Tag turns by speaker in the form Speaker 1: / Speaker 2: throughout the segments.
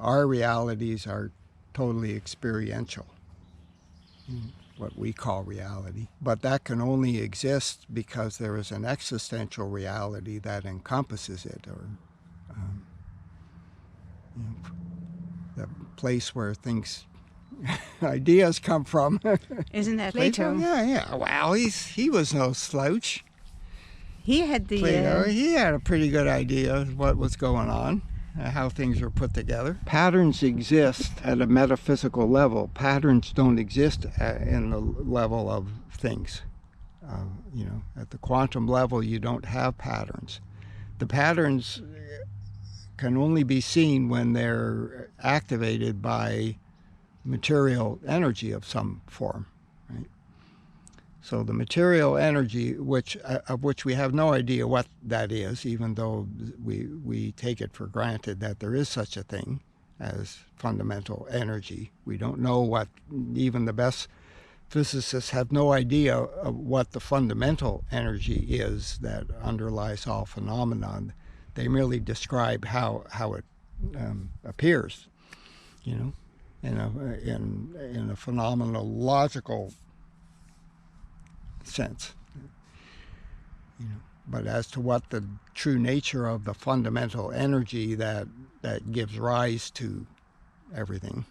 Speaker 1: our realities are totally experiential, what we call reality. But that can only exist because there is an existential reality that encompasses it, or you know, the place where things, ideas come from.
Speaker 2: Isn't that Plato?
Speaker 1: Yeah. Well, he was no slouch.
Speaker 2: He had the
Speaker 1: Plato, he had a pretty good idea of what was going on, how things were put together. Patterns exist at a metaphysical level. Patterns don't exist in the level of things. At the quantum level, you don't have patterns. The patterns can only be seen when they're activated by material energy of some form. Right? So the material energy, of which we have no idea what that is, even though we take it for granted that there is such a thing as fundamental energy. We don't know what, even the best physicists have no idea of what the fundamental energy is that underlies all phenomenon. They merely describe how it appears, in a phenomenological sense. But as to what the true nature of the fundamental energy that gives rise to everything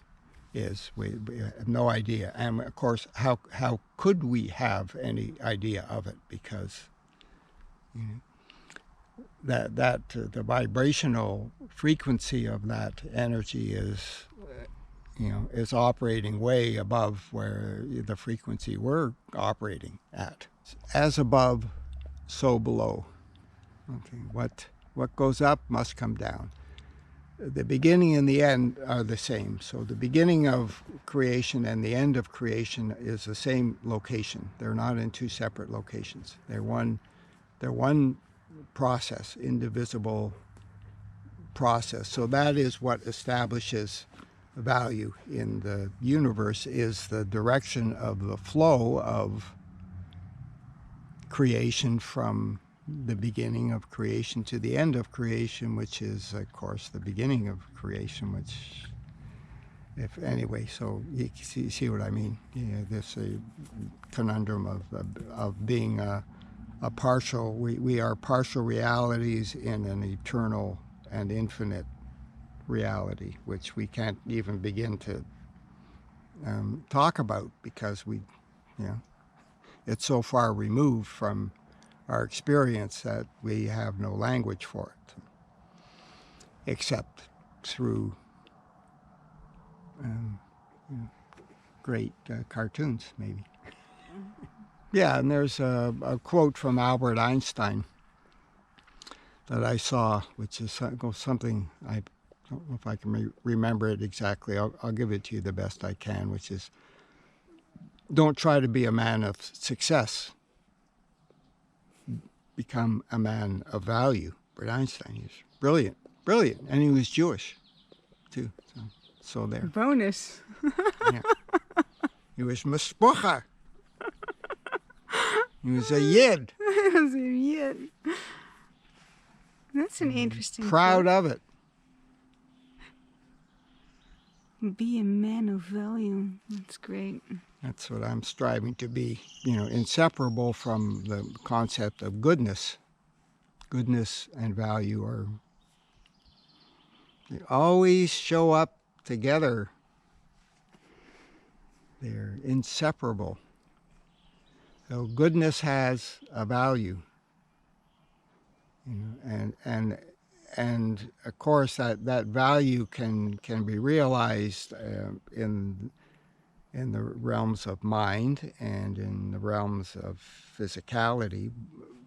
Speaker 1: is, we have no idea. And of course, how could we have any idea of it? Because the vibrational frequency of that energy is operating way above where the frequency we're operating at. As above, so below. Okay, what goes up must come down. The beginning and the end are the same. So the beginning of creation and the end of creation is the same location. They're not in two separate locations. They're one process, indivisible process. So that is what establishes value in the universe, is the direction of the flow of creation from the beginning of creation to the end of creation, which is, of course, the beginning of creation, so you see what I mean. This conundrum of being a partial, we are partial realities in an eternal and infinite reality, which we can't even begin to talk about because it's so far removed from our experience that we have no language for it, except through great cartoons, maybe. Yeah, and there's a quote from Albert Einstein that I saw, which is something, I don't know if I can remember it exactly. I'll give it to you the best I can, which is, don't try to be a man of success. Become a man of value. Albert Einstein, he was brilliant, and he was Jewish, too. So there.
Speaker 2: Bonus.
Speaker 1: Yeah. He was mishpacha. He was a yid.
Speaker 2: He was a yid. That's an interesting.
Speaker 1: Proud of it.
Speaker 2: Be a man of value. That's great.
Speaker 1: That's what I'm striving to be, inseparable from the concept of goodness. Goodness and value they always show up together. They're inseparable. So goodness has a value, and of course that value can be realized in the realms of mind and in the realms of physicality,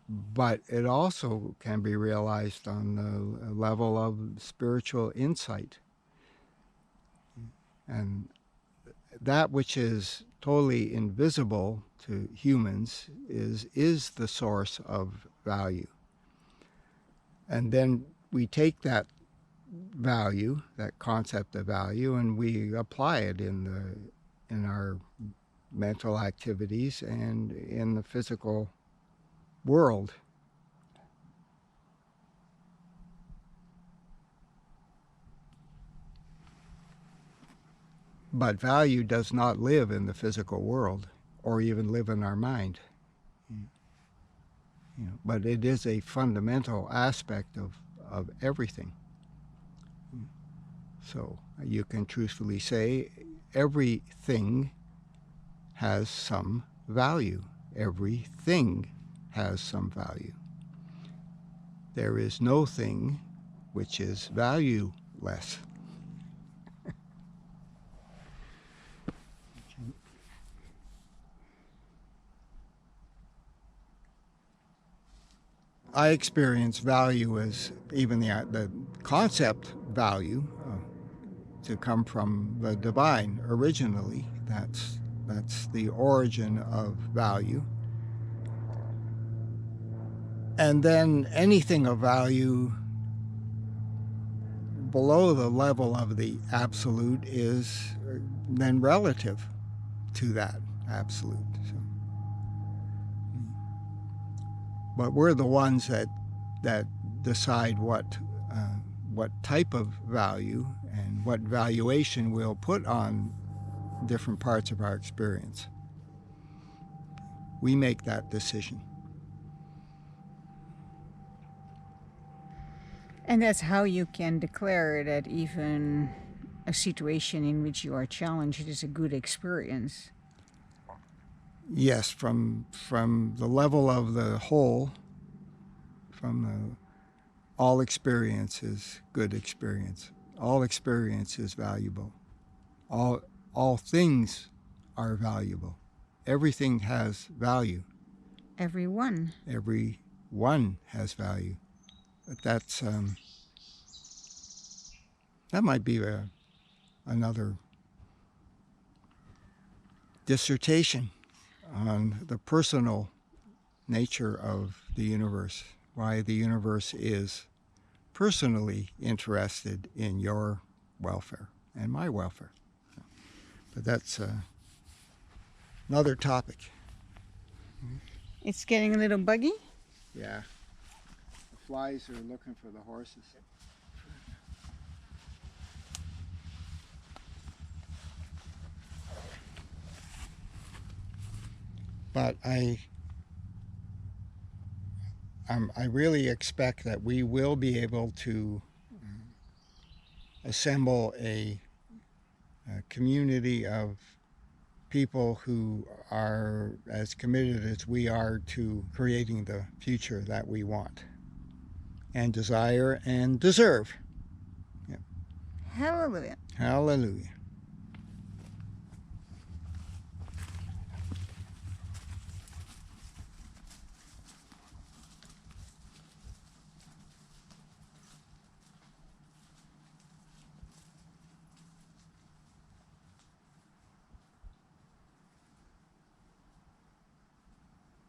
Speaker 1: but it also can be realized on the level of spiritual insight. And that which is totally invisible to humans is the source of value. And then we take that value, that concept of value, and we apply it in our mental activities and in the physical world. But value does not live in the physical world or even live in our mind. But it is a fundamental aspect of everything. So you can truthfully say everything has some value. Everything has some value. There is no thing which is valueless. I experience value as even the concept value to come from the divine originally. That's the origin of value. And then anything of value below the level of the absolute is then relative to that absolute. So, but we're the ones that decide what type of value and what valuation we'll put on different parts of our experience. We make that decision.
Speaker 3: And that's how you can declare that even a situation in which you are challenged is a good experience.
Speaker 1: Yes, from the level of the whole, all experience is good experience. All experience is valuable. All things are valuable. Everything has value.
Speaker 3: Everyone.
Speaker 1: Every one has value. But that's that might be another dissertation on the personal nature of the universe, why the universe is personally interested in your welfare and my welfare. But that's another topic.
Speaker 3: It's getting a little buggy.
Speaker 1: Yeah. The flies are looking for the horses. But I really expect that we will be able to assemble a community of people who are as committed as we are to creating the future that we want and desire and deserve.
Speaker 3: Hallelujah.
Speaker 1: Hallelujah.